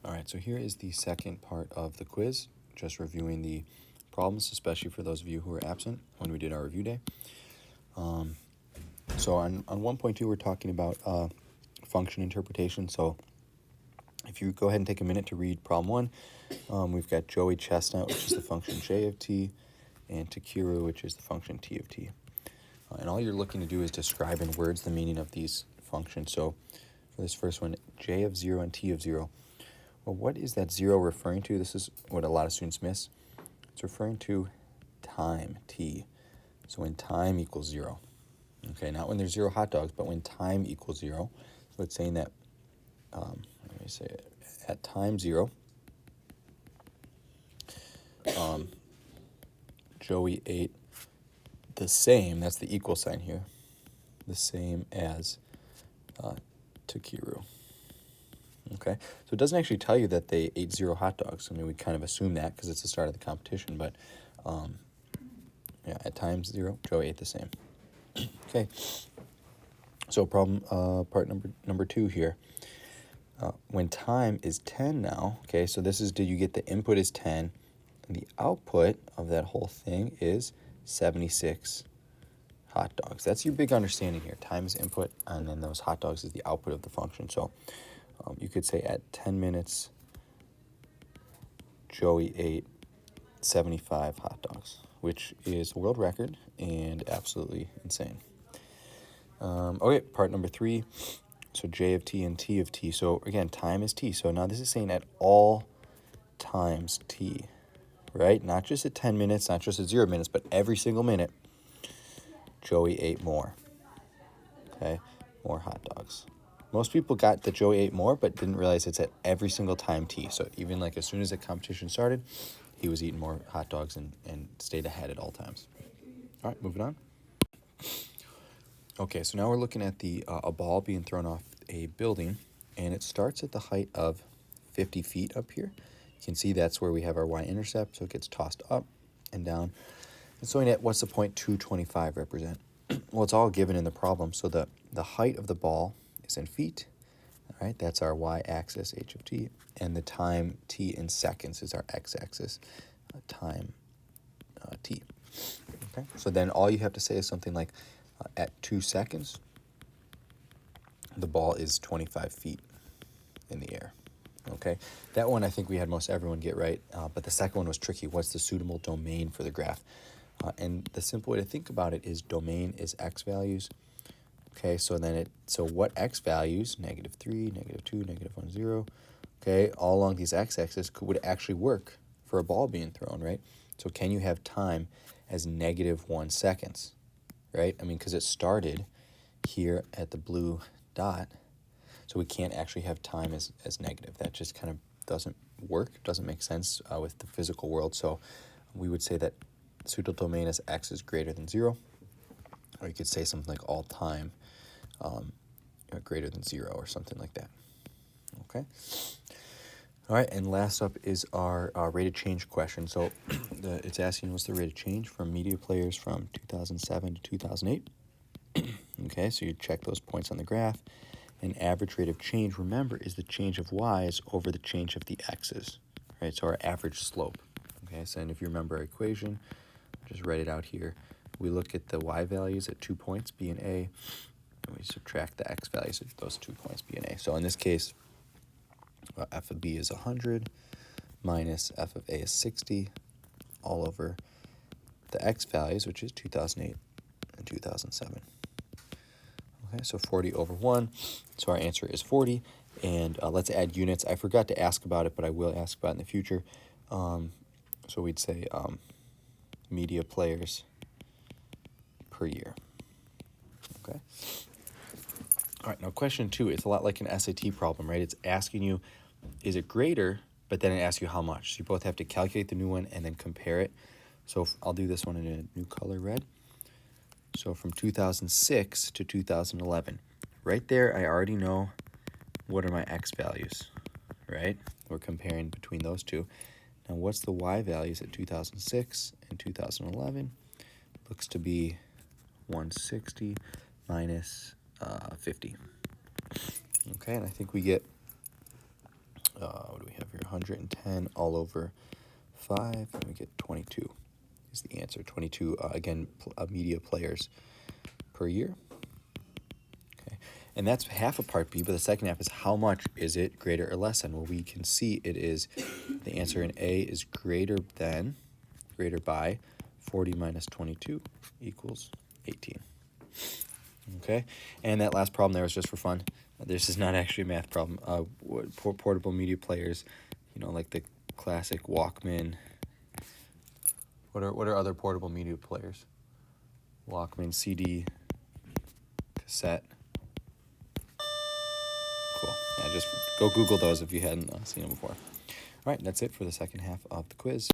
All right, so here is the second part of the quiz, just reviewing the problems, especially for those of you who were absent when we did our review day. So on 1.2, we're talking about function interpretation. So if you go ahead and take a minute to read problem 1, we've got Joey Chestnut, which is the function j of t, and Takiru, which is the function t of t. And all you're looking to do is describe in words the meaning of these functions. So for this first one, j of 0 and t of 0. Well, what is that 0 referring to? This is what a lot of students miss. It's referring to time, t. So when time equals 0. Okay, not when there's 0 hot dogs, but when time equals 0. So it's saying that, let me say it, at time 0, Joey ate the same, that's the equal sign here, the same as Takiru. Okay, so it doesn't actually tell you that they ate 0 hot dogs. I mean, we kind of assume that because it's the start of the competition, but yeah, at times 0, Joey ate the same. Okay, so problem part number 2 here. When time is 10 now, okay, so this is, did you get the input is 10, and the output of that whole thing is 76 hot dogs. That's your big understanding here. Time is input, and then those hot dogs is the output of the function. So you could say at 10 minutes, Joey ate 75 hot dogs, which is a world record and absolutely insane. Okay, part number 3. So j of t and t of t. So again, time is t. So now this is saying at all times t, right? Not just at 10 minutes, not just at 0 minutes, but every single minute, Joey ate more. Okay, more hot dogs. Most people got that Joey ate more, but didn't realize it's at every single time t. So even like as soon as the competition started, he was eating more hot dogs and stayed ahead at all times. All right, moving on. Okay, so now we're looking at the a ball being thrown off a building, and it starts at the height of 50 feet up here. You can see that's where we have our y-intercept, so it gets tossed up and down. And so what's the point 225 represent? Well, it's all given in the problem. So the height of the ball is in feet. All right, that's our y-axis, h of t, and the time t in seconds is our x-axis, time t. Okay, so then all you have to say is something like at 2 seconds, the ball is 25 feet in the air. Okay, that one I think we had most everyone get right, but the second one was tricky. What's the suitable domain for the graph? And the simple way to think about it is domain is x values. Okay, so then so what x values, -3, -2, -1, 0, okay, all along these x-axis would actually work for a ball being thrown, right? So can you have time as -1 seconds, right? I mean, because it started here at the blue dot, so we can't actually have time as negative. That just kind of doesn't work, doesn't make sense with the physical world. So we would say that suitable domain as x is greater than 0, or you could say something like all time greater than 0 or something like that. Okay. All right, and last up is our rate of change question. So it's asking what's the rate of change from media players from 2007 to 2008. Okay, so you check those points on the graph. And average rate of change, remember, is the change of y's over the change of the x's, right? So our average slope. Okay, so and if you remember our equation, just write it out here. We look at the y values at 2 points, b and a, and we subtract the x values at those 2 points, b and a. So in this case, f of b is 100 minus f of a is 60 all over the x values, which is 2008 and 2007. Okay, so 40 over 1. So our answer is 40. And let's add units. I forgot to ask about it, but I will ask about it in the future. So we'd say media players per year. Okay. All right, now question 2. It's a lot like an SAT problem, right? It's asking you, is it greater, but then it asks you how much. So you both have to calculate the new one and then compare it. So I'll do this one in a new color red. So from 2006 to 2011, right there, I already know what are my x values, right? We're comparing between those two. Now, what's the y values at 2006 and 2011? Looks to be 160 minus 50. Okay, and I think we get, what do we have 110 all over 5, and we get 22 is the answer. 22, again, media players per year. Okay, and that's half of part B, but the second half is how much is it greater or less than? Well, we can see it is, the answer in A is greater by 40 minus 22 equals 18. Okay, and that last problem there was just for fun. This is not actually a math problem. Portable media players, like the classic Walkman. What are other portable media players? Walkman, CD, cassette. Cool. Yeah, just go Google those if you hadn't seen them before. All right, that's it for the second half of the quiz.